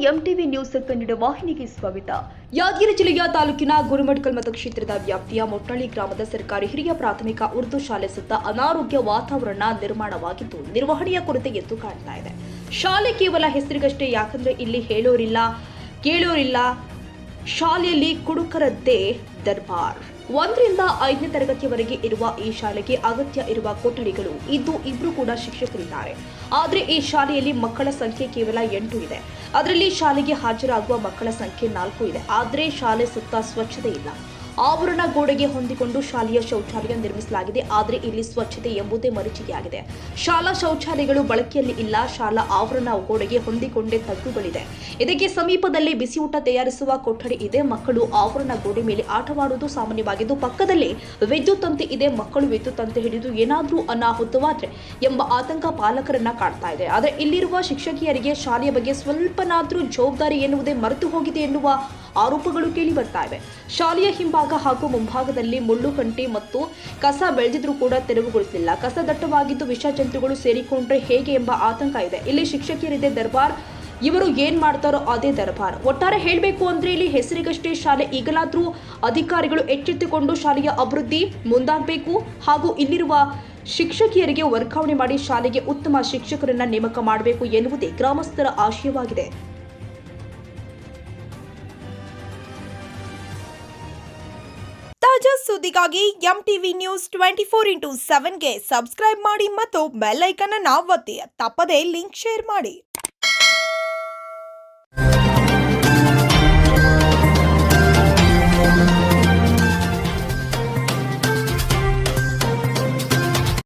MTV news Kannada ವಾಹಿನಿಗೆ ಸ್ವಾಗತ. ಯಾದಗಿರಿ ಜಿಲ್ಲೆಯ ತಾಲೂಕಿನ ಗುರುಮಠಕಲ್ ಮತಕ್ಷೇತ್ರದ ವ್ಯಾಪ್ತಿಯ ಮೊಟ್ಟಳ್ಳಿ ಗ್ರಾಮದ ಸರ್ಕಾರಿ ಹಿರಿಯ ಪ್ರಾಥಮಿಕ ಉರ್ದು ಶಾಲೆ ಸುತ್ತ ಅನಾರೋಗ್ಯ ವಾತಾವರಣ ನಿರ್ಮಾಣವಾಗಿದ್ದು ನಿರ್ವಹಣೆಯ ಕೊರತೆ ಎದ್ದು ಕಾಣ್ತಾ ಇದೆ. ಶಾಲೆ ಕೇವಲ ಹೆಸರಿಗಷ್ಟೇ, ಯಾಕಂದ್ರೆ ಇಲ್ಲಿ ಹೇಳೋರಿಲ್ಲ ಕೇಳೋರಿಲ್ಲ. ಶಾಲೆಯಲ್ಲಿ ಕುಡುಕರದ್ದೇ ದರ್ಬಾರ್. 1ರಿಂದ 5ನೇ ತರಗತಿಯವರೆಗೆ ಇರುವ ಈ ಶಾಲೆಗೆ ಅಗತ್ಯ ಇರುವ ಕೊಠಡಿಗಳು ಇದ್ದು 2 ಕೂಡ ಶಿಕ್ಷಕರಿದ್ದಾರೆ. ಆದರೆ ಈ ಶಾಲೆಯಲ್ಲಿ ಮಕ್ಕಳ ಸಂಖ್ಯೆ ಕೇವಲ 8 ಇದೆ. ಅದರಲ್ಲಿ ಶಾಲೆಗೆ ಹಾಜರಾಗುವ ಮಕ್ಕಳ ಸಂಖ್ಯೆ 4 ಇದೆ. ಆದರೆ ಶಾಲೆ ಸುತ್ತ ಸ್ವಚ್ಛತೆ ಇಲ್ಲ. ಆವರಣ ಗೋಡೆಗೆ ಹೊಂದಿಕೊಂಡು ಶಾಲೆಯ ಶೌಚಾಲಯ ನಿರ್ಮಿಸಲಾಗಿದೆ. ಆದರೆ ಇಲ್ಲಿ ಸ್ವಚ್ಛತೆ ಎಂಬುದೇ ಮರೀಚಿಕೆಯಾಗಿದೆ. ಶಾಲಾ ಶೌಚಾಲಯಗಳು ಬಳಕೆಯಲ್ಲಿ ಇಲ್ಲ. ಶಾಲಾ ಆವರಣ ಗೋಡೆಗೆ ಹೊಂದಿಕೊಂಡೇ ತಗ್ಗುಗಳಿದೆ. ಇದಕ್ಕೆ ಸಮೀಪದಲ್ಲಿ ಬಿಸಿಯೂಟ ತಯಾರಿಸುವ ಕೊಠಡಿ ಇದೆ. ಮಕ್ಕಳು ಆವರಣ ಗೋಡೆ ಮೇಲೆ ಆಟವಾಡುವುದು ಸಾಮಾನ್ಯವಾಗಿದ್ದು, ಪಕ್ಕದಲ್ಲೇ ವಿದ್ಯುತ್ ತಂತಿ ಇದೆ. ಮಕ್ಕಳು ವಿದ್ಯುತ್ ತಂತಿ ಹಿಡಿದು ಏನಾದರೂ ಅನಾಹುತವಾದ್ರೆ ಎಂಬ ಆತಂಕ ಪಾಲಕರನ್ನ ಕಾಡ್ತಾ ಇದೆ. ಆದರೆ ಇಲ್ಲಿರುವ ಶಿಕ್ಷಕಿಯರಿಗೆ ಶಾಲೆಯ ಬಗ್ಗೆ ಸ್ವಲ್ಪನಾದ್ರೂ ಜವಾಬ್ದಾರಿ ಎನ್ನುವುದೇ ಮರೆತು ಹೋಗಿದೆ ಎನ್ನುವ ಆರೋಪಗಳು ಕೇಳಿ ಬರ್ತಾ ಇವೆ. ಶಾಲೆಯ ಹಿಂಭಾಗ ಹಾಗೂ ಮುಂಭಾಗದಲ್ಲಿ ಮುಳ್ಳು ಕಂಟಿ ಮತ್ತು ಕಸ ಬೆಳೆದಿದ್ರೂ ಕೂಡ ತೆರವುಗೊಳಿಸಲಿಲ್ಲ. ಕಸ ದಟ್ಟವಾಗಿದ್ದು ವಿಷ ಜಂತುಗಳು ಸೇರಿಕೊಂಡ್ರೆ ಹೇಗೆ ಎಂಬ ಆತಂಕ ಇದೆ. ಇಲ್ಲಿ ಶಿಕ್ಷಕಿಯರಿದೆ ದರ್ಬಾರ್. ಇವರು ಏನ್ ಮಾಡ್ತಾರೋ ಅದೇ ದರ್ಬಾರ್. ಒಟ್ಟಾರೆ ಹೇಳಬೇಕು ಅಂದ್ರೆ ಇಲ್ಲಿ ಹೆಸರಿಗಷ್ಟೇ ಶಾಲೆ. ಈಗಲಾದ್ರೂ ಅಧಿಕಾರಿಗಳು ಎಚ್ಚೆತ್ತುಕೊಂಡು ಶಾಲೆಯ ಅಭಿವೃದ್ಧಿ ಮುಂದಾಗಬೇಕು ಹಾಗೂ ಇಲ್ಲಿರುವ ಶಿಕ್ಷಕಿಯರಿಗೆ ವರ್ಗಾವಣೆ ಮಾಡಿ ಶಾಲೆಗೆ ಉತ್ತಮ ಶಿಕ್ಷಕರನ್ನ ನೇಮಕ ಮಾಡಬೇಕು ಎನ್ನುವುದೇ ಗ್ರಾಮಸ್ಥರ ಆಶಯವಾಗಿದೆ. ತಾಜಾ ಸುದ್ದಿಗಾಗಿ ಎಂಟಿವಿ ನ್ಯೂಸ್ 24x7ಗೆ ಸಬ್ಸ್ಕ್ರೈಬ್ ಮಾಡಿ ಮತ್ತು ಬೆಲ್ ಐಕಾನ್ ಅನ್ನು ಒತ್ತಿ. ತಪ್ಪದೇ ಲಿಂಕ್ ಶೇರ್ ಮಾಡಿ.